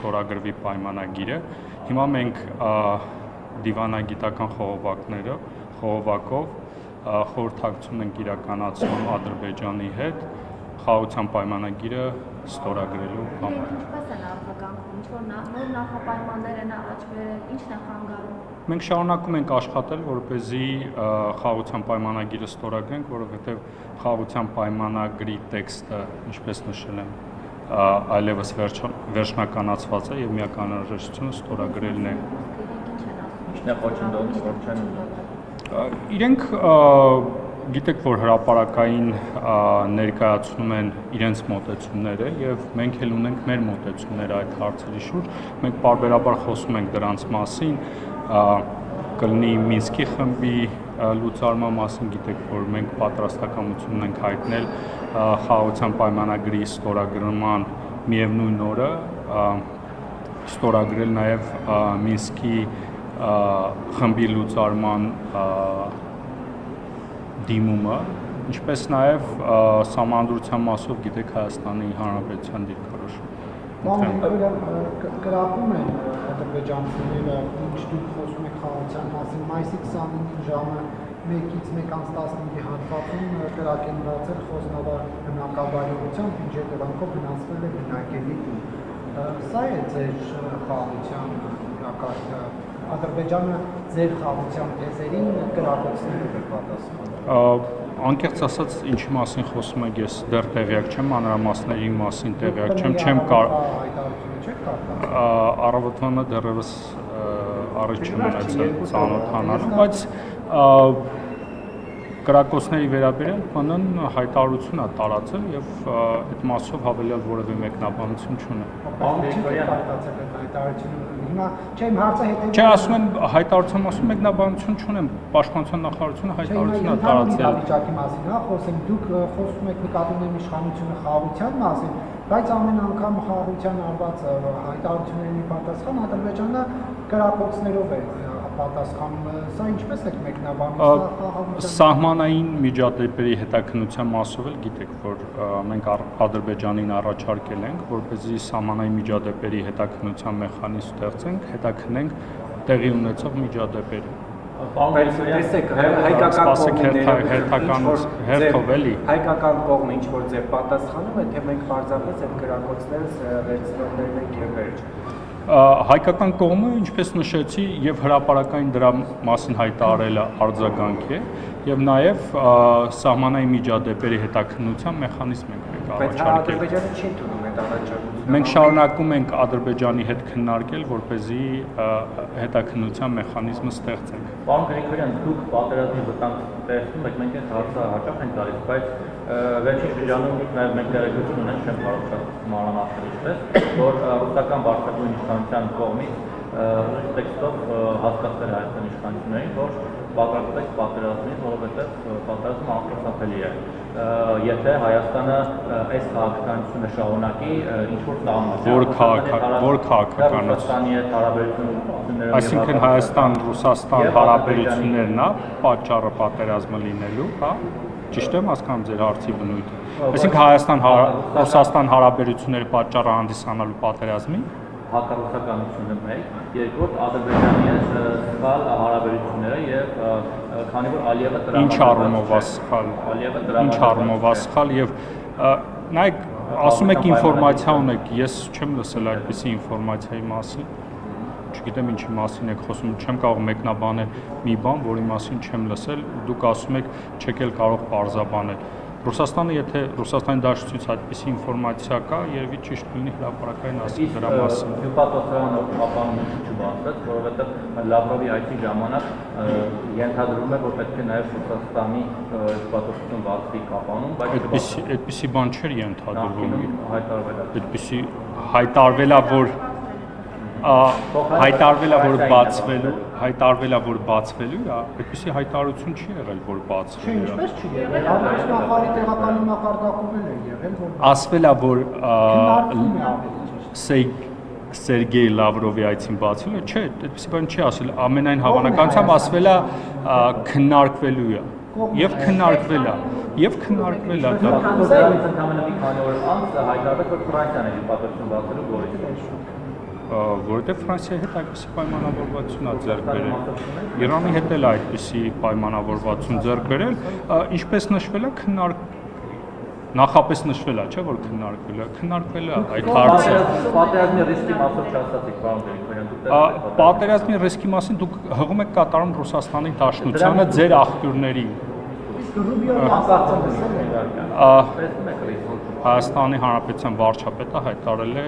ստորագրվի պայմանագիրը։ Հիմա մենք դիվանագիտական խողովակով խորհրդակցություն ենք իրականացնում Ադրբեջանի հետ խաղաղության պայմանագիրը ստորագրելու համար։ Ինչպես են արձագանքում, ինչ-որ նոր նախապայմաններ են առաջ բերել, ի՞նչն է խանգարում։ Մենք շարունակում ենք աշխատել, որպեսզի խաղաղության պայմանագիրը ստորագրենք, որովհետև խաղաղության պայմանագրի տեքստը, ինչպես նշել եմ, այլևս վերջնականացված է եւ միակ անհրաժեշտությունը ստորագրելն է։ Իրենք գիտեք, որ հրապարակային ներկայացնում են իրենց մոտեցումները եւ մենք էլ ունենք մեր մոտեցումները այդ հարցերի շուրջ։ Մենք պարբերաբար խոսում ենք դրանց մասին, կլինի Մինսկի խմբի լուծարման մասին, գիտեք, որ մենք պատրաստակամություն ենք հայտնել խաղաղության պայմանագրի ստորագրման միևնույն օրը ստորագրել նաեւ Մինսկի խմբի լուծարման դիմումը, ինչպես նաև սահմանադրության մասով գիտեք Հայաստանի Հանրապետության դիրքորոշումը։ Կրակում են ադրբեջանցիները, ինչ դուք խոսում եք խաղաղության մասին, մայիսի 29-ին ժամը 1:1:15-ի հատվածում կրակ են բացել Խոսնավար բնակավայրությամբ, ինչ հետևանքով վնասվել է բնակելի տուն։ Սա է ձեր խաղաղության իրակարգը։ Ադրբեջանը ձեր խաղաղության թեզերին կրակոցները պատասխան։ Անկեղծ ասած, ինչի մասին խոսում եք, ես դեռ տեղյակ չեմ, մանրամասների մասին տեղյակ չեմ, առավոտվանը դեռևս առիթ չեմ ունեցել ծանոթանալու, բայց կրակոցների վերաբերյալ ՊՆ-ն հայտարարություն է տարածել եւ այդ մասով հավելյալ որևէ մեկնաբանություն չունեմ։ Չէ, ասում եմ հայտարարության մասում մեկնաբանություն չունեմ, Պաշտպանության նախարարությունը հայտարարություն է տարածել։ Խոսենք, դուք խոսում եք նկատի ունեմ իշխանությունը խաղաղության մասին, բայց ամեն անգամ խաղաղության արված հայտարարությունների պատասխան Ադրբեջանը կրակոցներով է պատասխանում, սա ինչպես եք մեկնաբանում, Սահմանային միջադեպերի հետաքննության մասով էլ գիտեք, որ մենք Ադրբեջանին առաջարկել ենք, որպեսզի սահմանային միջադեպերի հետաքննության մեխանիզմ ստեղծենք, հետաքննենք տեղի ունեցող միջադեպերը։ Տեսեք, հայկական կողմը ինչ-որ ձեր պատասխանում է, թե մենք պարզապես այդ կրակոցները վերցնողներն ենք և վերջ։ Հայկական կողմը, ինչպես նշեցի, եւ հրապարակային դրա մասին հայտարարելը արձագանք է, եւ նաեւ սահմանային միջադեպերի հետաքննության մեխանիզմ ենք առաջարկել։ Բայց Ադրբեջանը չի ընդունում այդ առաջարկությունը։ Մենք շարունակում ենք Ադրբեջանի հետ քննարկել, որպեսզի հետաքննության մեխանիզմը ստեղծենք։ Պարոն Գրիգորյան, դուք պատերազմի վտանգ տեսնում եք, մենք այս հարցը հաճախ ենք տալիս, բայց վերջին շրջանում նաև մենք տեղեկություն ունենք, չեմ կարող շատ մանրամասներ ինչպես, որ ռուսական բարձրագույն իշխանության կողմից տեքստով հասկացել Հայաստանի իշխանություններին, որ պատրաստվեք պատերազմին, որովհետև պատերազմը անխուսափելի է։ Եթե Հայաստանը այս քաղաքականությունը շարունակի, ինչ-որ Որ քաղաքականություն։ Այսինքն Հայաստան-Ռուսաստան հարաբերություններն է պատճառը պատերազմը լինելու, հա։ Ճիշտ եմ հասկանում ձեր հարցի բնույթը։ Այսինքն Հայաստան-Ռուսաստան հարաբերությունները պատճառը հանդիսանալու պատերազմի հակառուսականությունը մեկ, երկրորդ Ադրբեջանի հետ սխալ հարաբերությունները եւ քանի որ Ալիևը Ինչ առումով է սխալ եւ նայեք, ասում եք ինֆորմացիա ունեք, ես չեմ լսել այդպիսի ինֆորմացիայի մասին։ Չգիտեմ ինչի մասին եք խոսում, չեմ կարող մեկնաբանել մի բան, որի մասին չեմ լսել, դուք ասում եք չեք էլ կարող պարզաբանել։ Ռուսաստանը, եթե Ռուսաստանի դաշնությունից այդպիսի ինֆորմացիա կա, երևի ճիշտ լինի հրապարակային ասել դրա մասին։ Հյուպատոսարանը ապանունը չբացվեց, որովհետև Լավրովի այցի ժամանակ ենթադրվում է, որ պետք է նաև Ռուսաստանի հյուպատոսություն բացվի կապանում, բայց այդպիսի բան չէր ենթադրվում։ Այդպիսի հայտարարվելա, որ հայտարարվելա, որ բացվելու է, այդպիսի հայտարարություն չի եղել, որ բացվելու է։ Ինչպես չի եղել, նախարարի տեղակալի մակարդակում է եղել, որ ասվելա, որ Սերգեյ Լավրովի այցին բացվելու է, չէ, այդպիսի բան չի ասել, ամենայն հավանականությամբ ասվելա քննարկվելու է։ Եվ քննարկվել է։ Ընդամենը մի քանի օր անց հայտարարվեց, որ Ֆրանսիան է հյուպատոսություն բացելու գորի։ որովհետև Ֆրանսիայի հետ այդպիսի պայմանավորվածություն է ձեռք բերել։ Իրանի հետ էլ այդպիսի պայմանավորվածություն ձեռք բերել, ինչպես նշվել է, նախապես նշվել է, չէ՞ որ քննարկվել է այդ հարցը։ Պատերազմի ռիսկի մասով չասացիք, պարոն Գրիգորյան, դուք պատերազմի ռիսկի մասին դուք հղում եք կատարում Ռուսաստանի Դաշնությանը ձեր աղբյուրների։ Հայաստանի Հանրապետության վարչապետը հայտարարել է,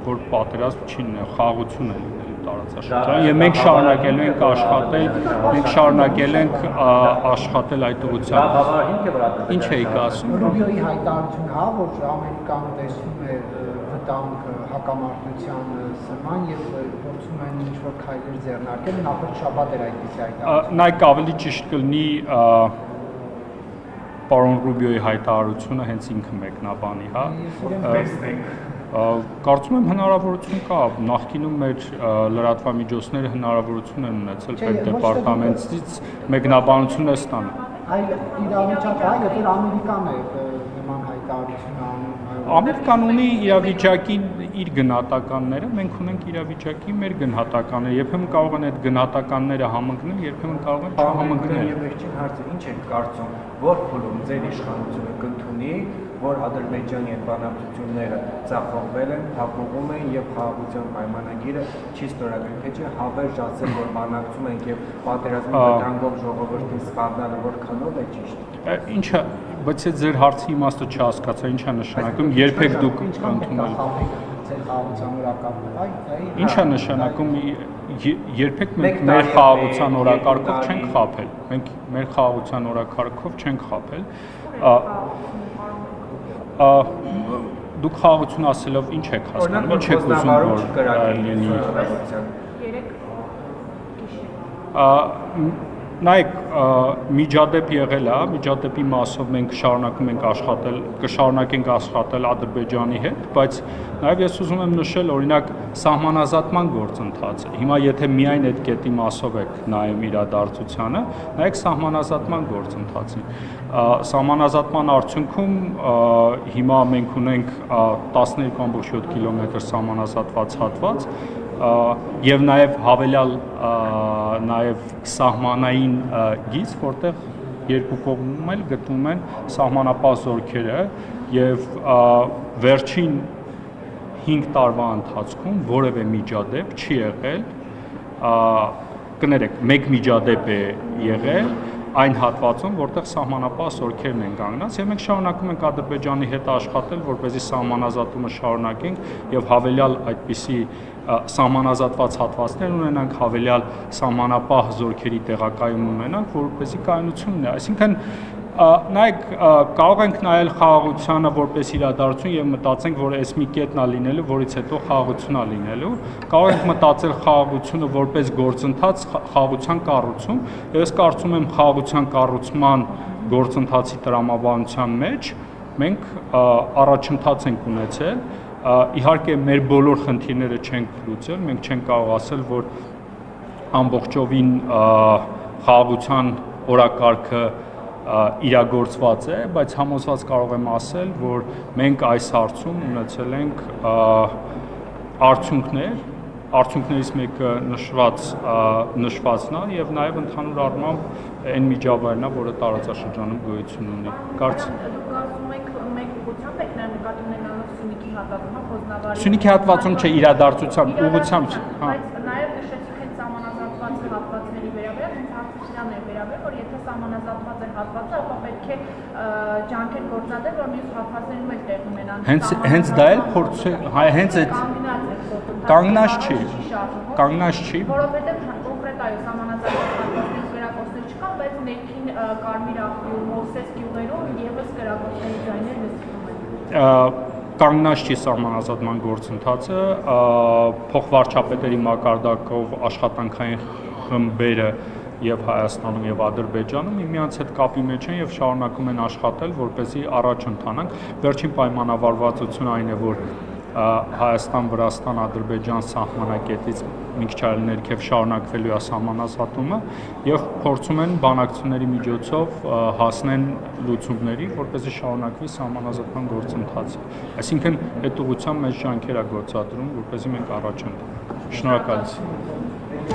որ պատերազմ չի լինելու, խաղաղություն է լինելու տարածաշրջանում, եւ մենք շարունակել ենք աշխատել այդ ուղղությամբ։ Ինչ էիք ասում։ Ռուբիոյի հայտարարությունը, հա, որ Ամերիկան տեսնում է վտանգ հակամարտության սրման եւ փորձում են ինչ-որ քայլեր ձեռնարկել, նախորդ շաբաթ էր այդպիսի հայտարարություն։ Նայեք, ավելի ճիշտ կլինի պարոն Ռուբիոյի հայտարարությունը հենց ինքը մեկնաբանի, հա։ Կարծում եմ հնարավորություն կա, նախկինում մեր լրատվամիջոցները հնարավորություն են ունեցել պետդեպարտամենտից մեկնաբանությունը ստանալ։ Այլ իրավիճակը, երբ որ Ամերիկան է նման հայտարարություն անում, Ամերիկան ունի իրավիճակի իր գնահատականները, մենք ունենք իրավիճակի մեր գնահատականները, երբեմն կարող են այդ գնահատականները համընկնել, երբեմն կարող են չհամընկնել։ Եվ վերջին հարցը, ինչ եք կարծում, որ փուլում ձեր իշխանությունը կընդունի, որ Ադրբեջանի այդ բանակցությունները ձախողվել են, փակուղում են եւ խաղաղության պայմանագիրը չի ստորագրել, թե չէ հավերժ ասել, որ բանակցում ենք եւ պատերազմի վտանգով ժողովրդին սպառնալը որքանով է ճիշտ։ Ինչը, բայց այդ ձեր հարցի իմաստը չհասկացա, ինչ է նշանակում, երբեք դուք ընդունել։ Ինչ է նշանակում, երբեք մենք մեր խաղաղության օրակարգով չենք խաբել։ Մենք մեր խաղաղության օրակարգով չենք խաբել։ Դուք խաղաղություն ասելով ինչ եք հասկանում, ինչ եք ուզում որ լինի։ Նայեք, միջադեպ եղել է, միջադեպի մասով մենք շարունակում ենք աշխատել, կշարունակենք աշխատել Ադրբեջանի հետ, բայց նաև ես ուզում եմ նշել, օրինակ, սահմանազատման գործընթացը։ Հիմա եթե միայն այդ կետի մասով եք նայում իրադարձությանը, նայեք սահմանազատման գործընթացին։ Սահմանազատման արդյունքում հիմա մենք ունենք 12.7 կիլոմետր սահմանազատված հատված, եւ նաեւ հավելյալ նաեւ սահմանային գիծ, որտեղ երկու կողմում էլ գտնվում են սահմանապահ զորքերը եւ վերջին 5 տարվա ընթացքում որևէ միջադեպ չի եղել, կներեք, մեկ միջադեպ է եղել այն հատվածում, որտեղ սահմանապահ զորքերն են կանգնած, եւ մենք շարունակում ենք Ադրբեջանի հետ աշխատել, որպեսզի սահմանազատումը շարունակենք եւ հավելյալ այդպիսի սահմանազատված հատվածներ ունենանք, հավելյալ սահմանապահ զորքերի տեղակայում ունենանք, որպեսզի կայունություն ունենա։ Այսինքն նայեք, կարող ենք նայել խաղաղությանը որպես իրադարձություն եւ մտածենք, որ այս մի կետն է լինելու, որից հետո խաղաղություն է լինելու։ Կարող ենք մտածել խաղաղությունը որպես գործընթաց, խաղաղության կառուցում։ Ես կարծում եմ խաղաղության կառուցման գործընթացի տրամաբանության մեջ մենք առաջընթաց ենք ունեցել։ Իհարկե մեր բոլոր խնդիրները չենք լուծել, մենք չենք կարող ասել, որ ամբողջովին խաղաղության օրակարգը իրագործված է, բայց համոզված կարող եմ ասել, որ մենք այս հարցում ունեցել ենք արդյունքներից մեկը նշվածն է եւ նաեւ ընդհանուր առմամբ այն միջավայրն է, որը տարածաշրջանում գոյություն ունի։ Կարծում եք մեկ ուղղությամբ եք նկատի ունենալով Սյունիքի հատվածումը, Խոզնավարի։ Սյունիքի հատվածում չէ, իրադարձության ուղղությամբ, հա։ Բայց նաեւ նշեցիք հենց սահմանազատված հատվածների վերաբերյալ, հենց հարցը սրանն է վերաբերել, որ եթե սահմանազատված է հատվածը, ապա պետք է ջանքեր գործադրել, որ մյուս հատվածներում էլ տեղ ունենան։ Հենց դա էլ փորձ է, հենց այդ կանգնած չի, որովհետեւ կոնկրետ այո սահմանազատված հատվածներից վերակոսներ չկան, բայց ներքին Կարմիր աղբյուր, Մովսես գյուղերում եւս կրակոցների ձայներ լսվում են։ Կանգնած չի սահմանազատման գործընթացը, փոխվարչապետերի մակարդակով աշխատանքային խմբերը եւ Հայաստանում եւ Ադրբեջանում միմյանց հետ կապի մեջ են եւ շարունակում են աշխատել, որպեսզի առաջ ընթանանք։ Վերջին պայմանավորվածությունը այն է, որ Հայաստան, Ադրբեջան սահմանակետից մի քիչ այլ ներքև շարունակվելու է սահմանազատումը եւ փորձում են բանակցությունների միջոցով հասնեն լուծումների, որպեսզի շարունակվի սահմանազատման գործընթացը։ Այսինքն այդ ուղղությամբ մեծ ջանքեր է գործադրում, որպեսզի մենք առաջ ընթանանք։ Շնորհակալություն։